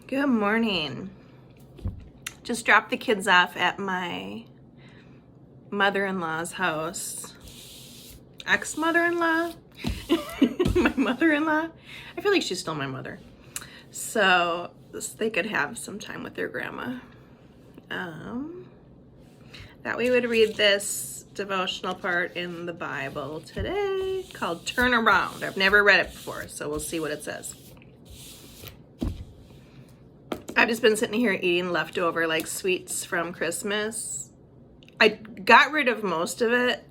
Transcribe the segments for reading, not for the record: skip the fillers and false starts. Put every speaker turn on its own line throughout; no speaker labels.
Good morning. Just dropped the kids off at my mother-in-law's house. Ex-mother-in-law? My mother-in-law? I feel like she's still my mother. So they could have some time with their grandma. That we would read this devotional part in the Bible today called Turn Around. I've never read it before, so we'll see what it says. I've just been sitting here eating leftover like sweets from Christmas. I got rid of most of it.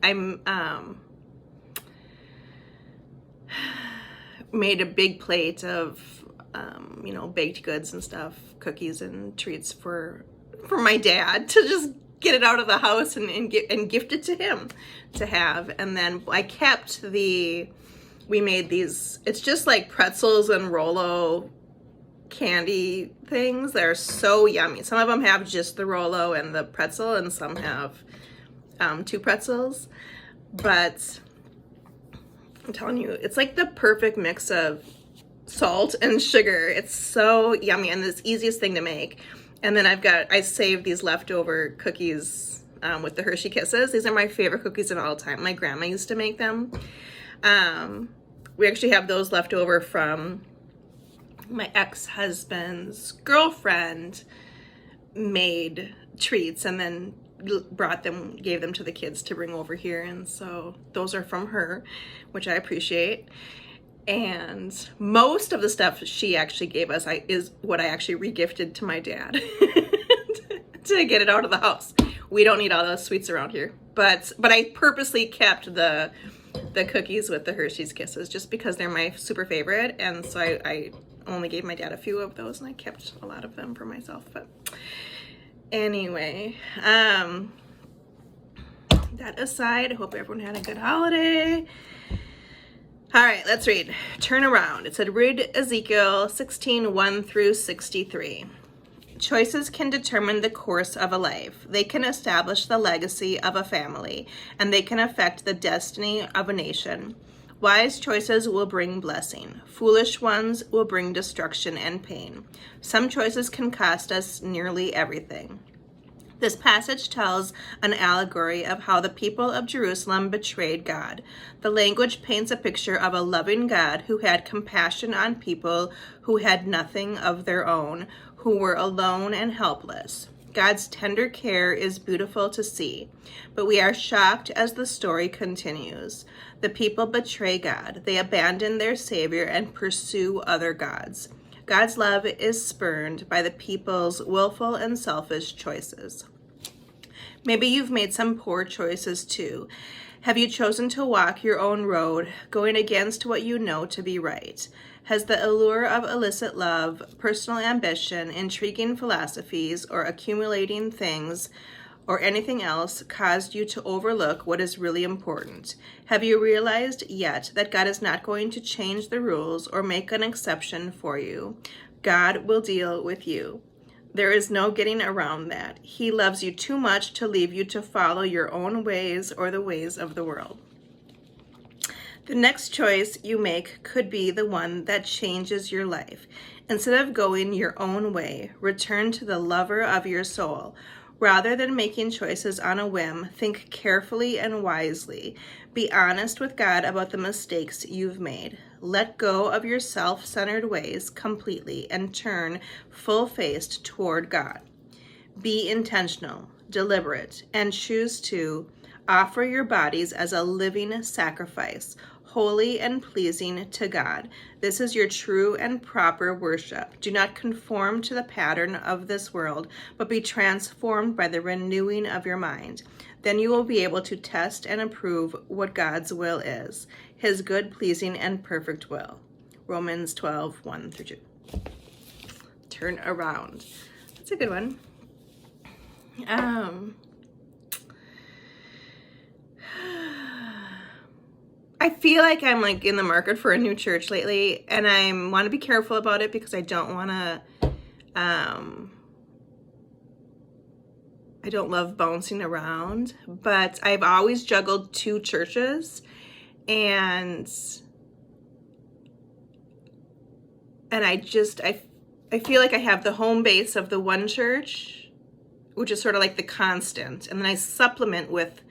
Made a big plate of baked goods and stuff, cookies and treats for my dad to just get it out of the house and gift it to him to have. And then I kept we made these, it's just like pretzels and Rolo candy things. They're so yummy. Some of them have just the Rolo and the pretzel, and some have two pretzels. But I'm telling you, it's like the perfect mix of salt and sugar. It's so yummy and it's the easiest thing to make. And then I saved these leftover cookies with the Hershey Kisses. These are my favorite cookies of all time. My grandma used to make them. We actually have those left over from my ex-husband's girlfriend made treats and then gave them to the kids to bring over here. And so those are from her, which I appreciate. And most of the stuff she actually gave us is what I actually regifted to my dad to get it out of the house. We don't need all those sweets around here. But I purposely kept the cookies with the Hershey's Kisses just because they're my super favorite. And so I only gave my dad a few of those and I kept a lot of them for myself. But anyway, that aside, I hope everyone had a good holiday. All right, let's read. Turn around. It said, read Ezekiel 16:1-63. Choices can determine the course of a life. They can establish the legacy of a family, and they can affect the destiny of a nation. Wise choices will bring blessing. Foolish ones will bring destruction and pain. Some choices can cost us nearly everything. This passage tells an allegory of how the people of Jerusalem betrayed God. The language paints a picture of a loving God who had compassion on people who had nothing of their own, who were alone and helpless. God's tender care is beautiful to see, but we are shocked as the story continues. The people betray God. They abandon their Savior and pursue other gods. God's love is spurned by the people's willful and selfish choices. Maybe you've made some poor choices too. Have you chosen to walk your own road, going against what you know to be right? Has the allure of illicit love, personal ambition, intriguing philosophies, or accumulating things, or anything else caused you to overlook what is really important? Have you realized yet that God is not going to change the rules or make an exception for you? God will deal with you. There is no getting around that. He loves you too much to leave you to follow your own ways or the ways of the world. The next choice you make could be the one that changes your life. Instead of going your own way, return to the lover of your soul. Rather than making choices on a whim, think carefully and wisely. Be honest with God about the mistakes you've made. Let go of your self-centered ways completely and turn full-faced toward God. Be intentional, deliberate, and choose to offer your bodies as a living sacrifice, holy and pleasing to God. This is your true and proper worship. Do not conform to the pattern of this world, but be transformed by the renewing of your mind. Then you will be able to test and approve what God's will is, his good, pleasing, and perfect will. Romans 12:1-2. Turn around. That's a good one. I feel like I'm in the market for a new church lately, and I want to be careful about it because I don't want to, I don't love bouncing around, but I've always juggled two churches, and I I feel like I have the home base of the one church, which is sort of like the constant, and then I supplement with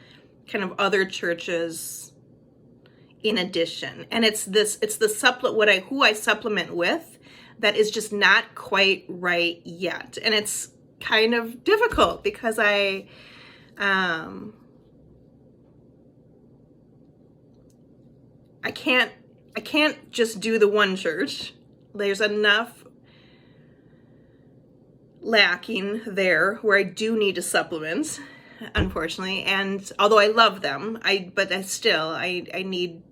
kind of other churches in addition. And it's the who I supplement with that is just not quite right yet. And it's kind of difficult because I can't just do the one church. There's enough lacking there where I do need to supplement, unfortunately. And although I love them, I need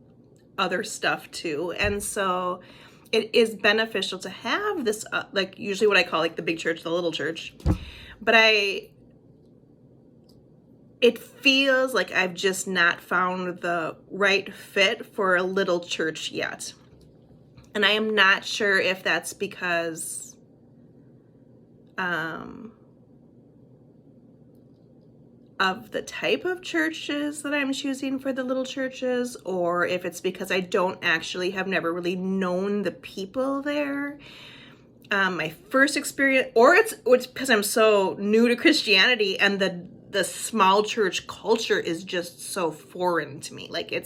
other stuff too. And so it is beneficial to have this, like usually what I call like the big church, the little church. But it feels like I've just not found the right fit for a little church yet. And I am not sure if that's because of the type of churches that I'm choosing for the little churches, or if it's because I have never really known the people there. My first experience, or it's because I'm so new to Christianity and the small church culture is just so foreign to me. Like I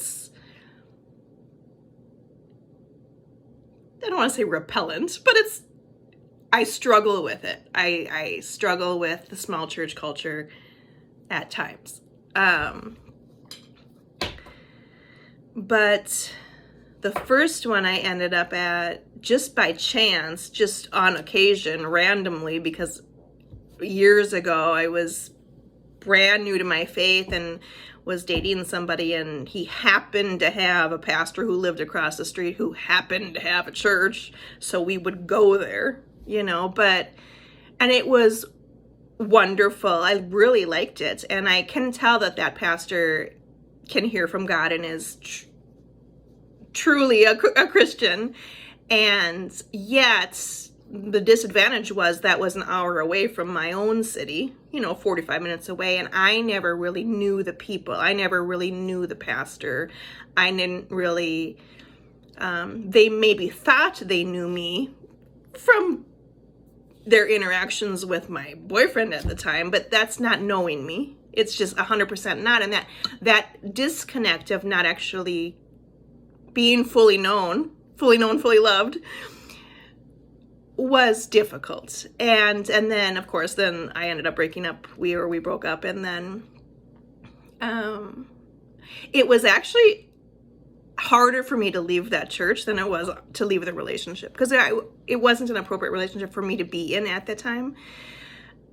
don't want to say repellent, but I struggle with it. I struggle with the small church culture at times. But the first one I ended up at just by chance, just on occasion, randomly, because years ago I was brand new to my faith and was dating somebody, and he happened to have a pastor who lived across the street who happened to have a church, so we would go there, and it was wonderful. I really liked it, and I can tell that pastor can hear from God and is truly a Christian. And yet the disadvantage was that was an hour away from my own city, 45 minutes away, and I never really knew the people. I never really knew the pastor. I didn't really, they maybe thought they knew me from their interactions with my boyfriend at the time, but that's not knowing me. It's just 100% not. And that disconnect of not actually being fully known, fully loved, was difficult. And then of course, then I ended up breaking up. We broke up, and then it was actually harder for me to leave that church than it was to leave the relationship, because it wasn't an appropriate relationship for me to be in at the time,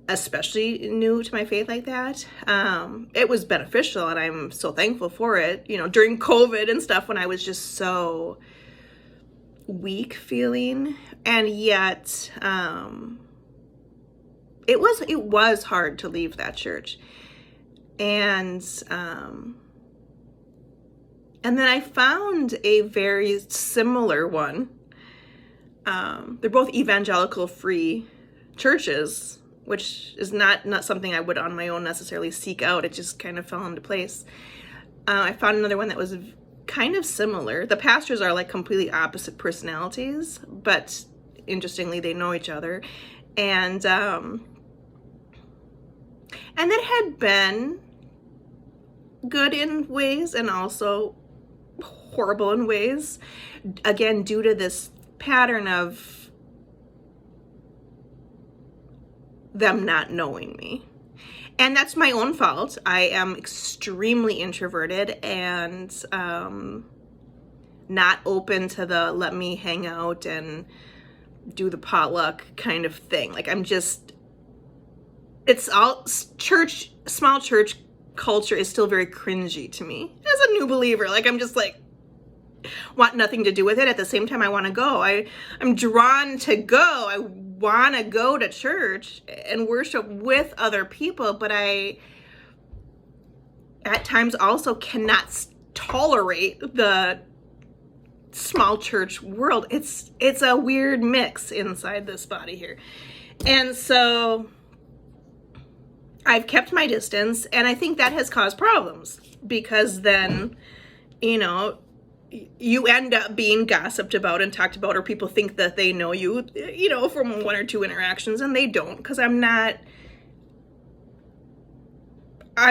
especially new to my faith like that. It was beneficial, and I'm so thankful for it, during COVID and stuff, when I was just so weak feeling. And yet it was hard to leave that church. And then I found a very similar one. They're both evangelical free churches, which is not something I would on my own necessarily seek out. It just kind of fell into place. I found another one that was kind of similar. The pastors are like completely opposite personalities, but interestingly, they know each other. And it had been good in ways and also horrible in ways, again, due to this pattern of them not knowing me. And that's my own fault. I am extremely introverted and not open to the let me hang out and do the potluck kind of thing. Like it's all small church culture is still very cringy to me as a new believer. Like I'm just like, want nothing to do with it. At the same time, I want to go. I'm drawn to go. I want to go to church and worship with other people, but I at times also cannot tolerate the small church world. It's a weird mix inside this body here. And so I've kept my distance, and I think that has caused problems, because then, you end up being gossiped about and talked about, or people think that they know you, you know, from one or two interactions, and they don't, because I'm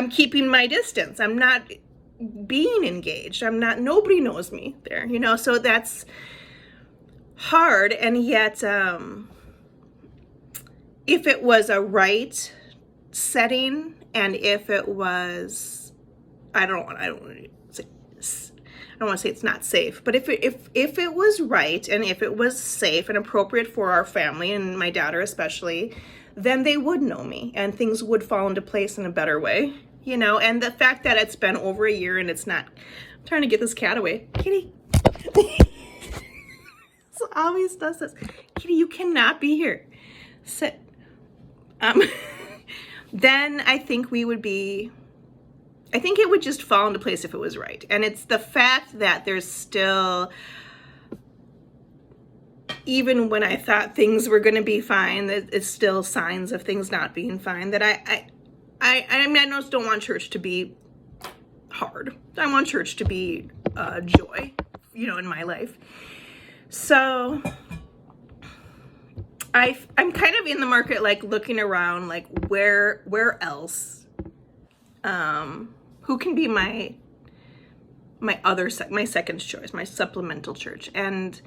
keeping my distance. I'm not being engaged. Nobody knows me there, you know, so that's hard. And yet, if it was a right setting, and if it was, I don't want to say it's not safe, but if it was right, and if it was safe and appropriate for our family and my daughter especially, then they would know me and things would fall into place in a better way, you know. And the fact that it's been over a year and it's not, I'm trying to get this cat away. Kitty. So always does this. Kitty, you cannot be here. Sit. Then I think it would just fall into place if it was right. And it's the fact that there's still, even when I thought things were going to be fine, that it's still signs of things not being fine, that I just don't want church to be hard. I want church to be joy, you know, in my life. So I'm kind of in the market, like looking around, like where else, who can be my second choice, my supplemental church. And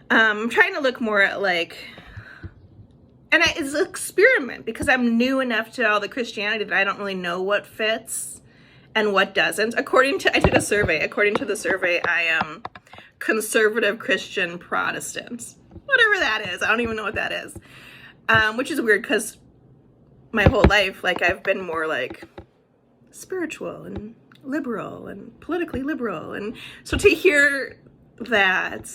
I'm trying to look more at like, and it's an experiment, because I'm new enough to all the Christianity that I don't really know what fits and what doesn't. I did a survey. According to the survey, I am conservative Christian Protestant. Whatever that is. I don't even know what that is. Which is weird, because my whole life, like, I've been more like spiritual and liberal and politically liberal. And so to hear that,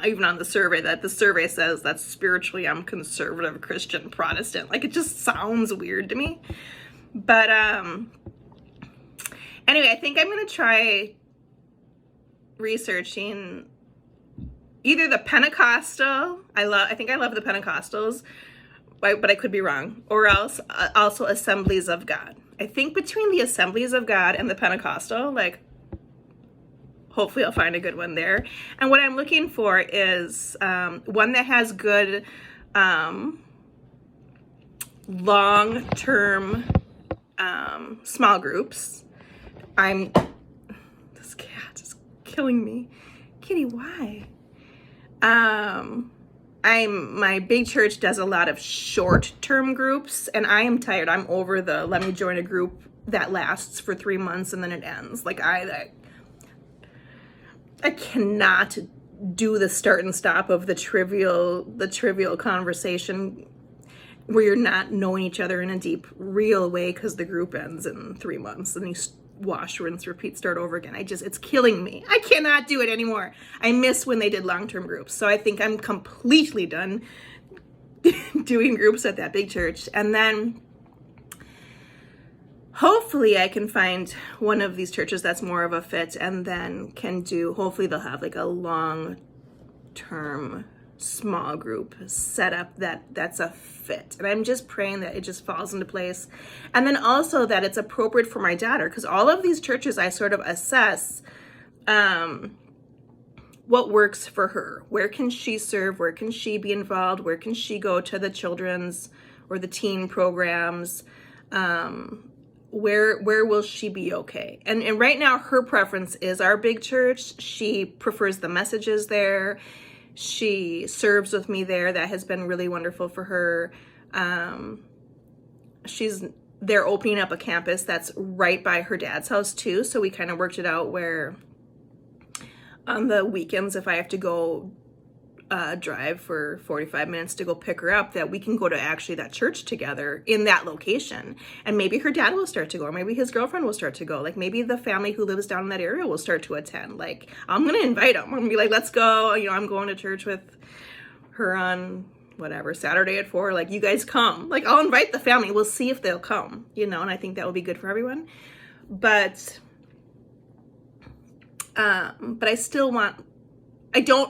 even on the survey, that the survey says that spiritually I'm conservative Christian Protestant, like, it just sounds weird to me. But anyway, I think I'm going to try researching either the Pentecostal, I think I love the Pentecostals, but I could be wrong, or else also Assemblies of God. I think between the Assemblies of God and the Pentecostal, like, hopefully I'll find a good one there. And what I'm looking for is one that has good long-term small groups. This cat is killing me. Kitty, why? My big church does a lot of short-term groups, and I am tired. I'm over the let me join a group that lasts for 3 months and then it ends. Like, I cannot do the start and stop of the trivial conversation where you're not knowing each other in a deep, real way, because the group ends in 3 months and you wash, rinse, repeat, start over again. It's killing me. I cannot do it anymore. I miss when they did long-term groups. So I think I'm completely done doing groups at that big church. And then hopefully I can find one of these churches that's more of a fit, and then hopefully they'll have like a long-term small group set up that's a fit. And I'm just praying that it just falls into place. And then also that it's appropriate for my daughter, because all of these churches I sort of assess what works for her. Where can she serve? Where can she be involved? Where can she go to the children's or the teen programs? Where will she be okay? And right now her preference is our big church. She prefers the messages there. She serves with me there. That has been really wonderful for her. They're opening up a campus that's right by her dad's house too. So we kind of worked it out where on the weekends, if I have to go drive for 45 minutes to go pick her up, that we can go to actually that church together in that location. And maybe her dad will start to go, or maybe his girlfriend will start to go. Like, maybe the family who lives down in that area will start to attend. Like, I'm going to invite them. I'm going to be like, let's go. You know, I'm going to church with her on whatever, Saturday at 4. Like, you guys come. Like, I'll invite the family. We'll see if they'll come, you know, and I think that will be good for everyone. But I still want,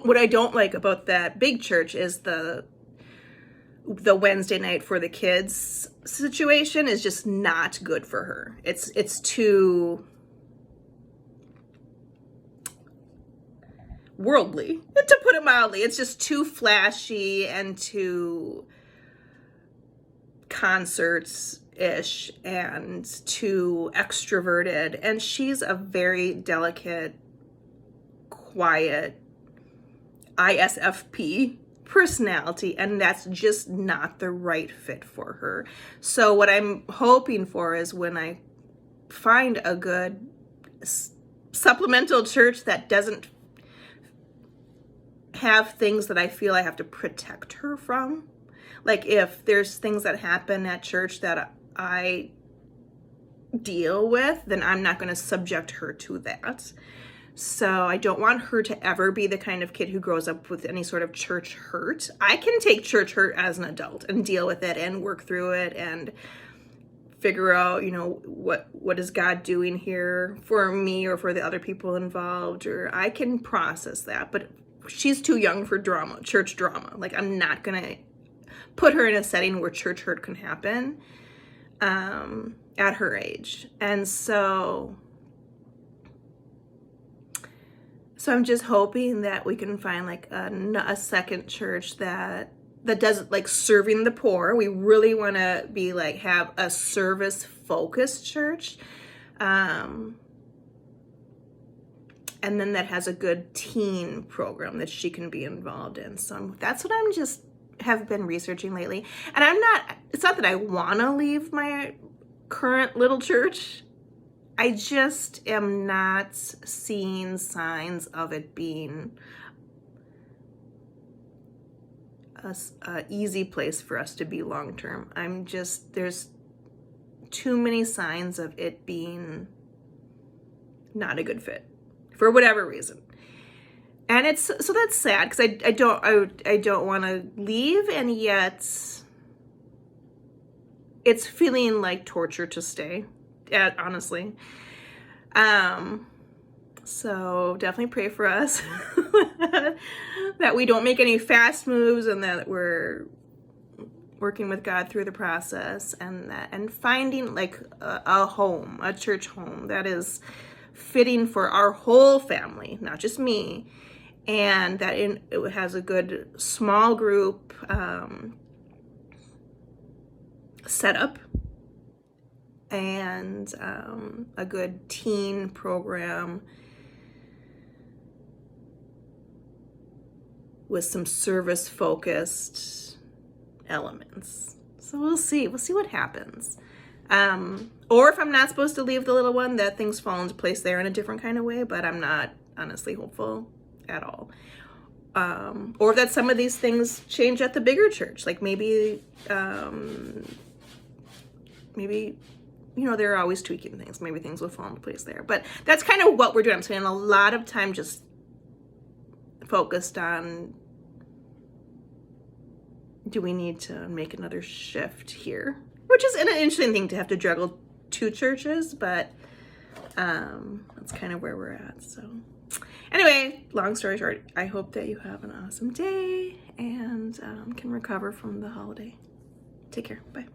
what I don't like about that big church is the Wednesday night for the kids situation is just not good for her. It's too worldly, to put it mildly. It's just too flashy and too concerts-ish and too extroverted. And she's a very delicate, quiet ISFP personality, and that's just not the right fit for her. So what I'm hoping for is when I find a good supplemental church that doesn't have things that I feel I have to protect her from. Like if there's things that happen at church that I deal with, then I'm not going to subject her to that. So I don't want her to ever be the kind of kid who grows up with any sort of church hurt. I can take church hurt as an adult and deal with it and work through it and figure out, you know, what is God doing here for me or for the other people involved, or I can process that. But she's too young for drama, church drama. Like, I'm not gonna put her in a setting where church hurt can happen at her age. And so I'm just hoping that we can find like a second church that doesn't like serving the poor. We really want to be like have a service focused church, and then that has a good teen program that she can be involved in. So that's what I'm just have been researching lately. And it's not that I want to leave my current little church. I just am not seeing signs of it being a easy place for us to be long term. There's too many signs of it being not a good fit for whatever reason. And so that's sad because I don't want to leave, and yet it's feeling like torture to stay. Honestly. So definitely pray for us that we don't make any fast moves, and that we're working with God through the process, and finding like a home, a church home that is fitting for our whole family, not just me, and that it has a good small group setup, and a good teen program with some service-focused elements. So we'll see what happens. Or if I'm not supposed to leave the little one, that things fall into place there in a different kind of way, but I'm not honestly hopeful at all. Or that some of these things change at the bigger church, like maybe, you know, they're always tweaking things. Maybe things will fall into place there. But that's kind of what we're doing. I'm spending a lot of time just focused on, do we need to make another shift here? Which is an interesting thing to have to juggle two churches, but that's kind of where we're at. So anyway, long story short, I hope that you have an awesome day and can recover from the holiday. Take care. Bye.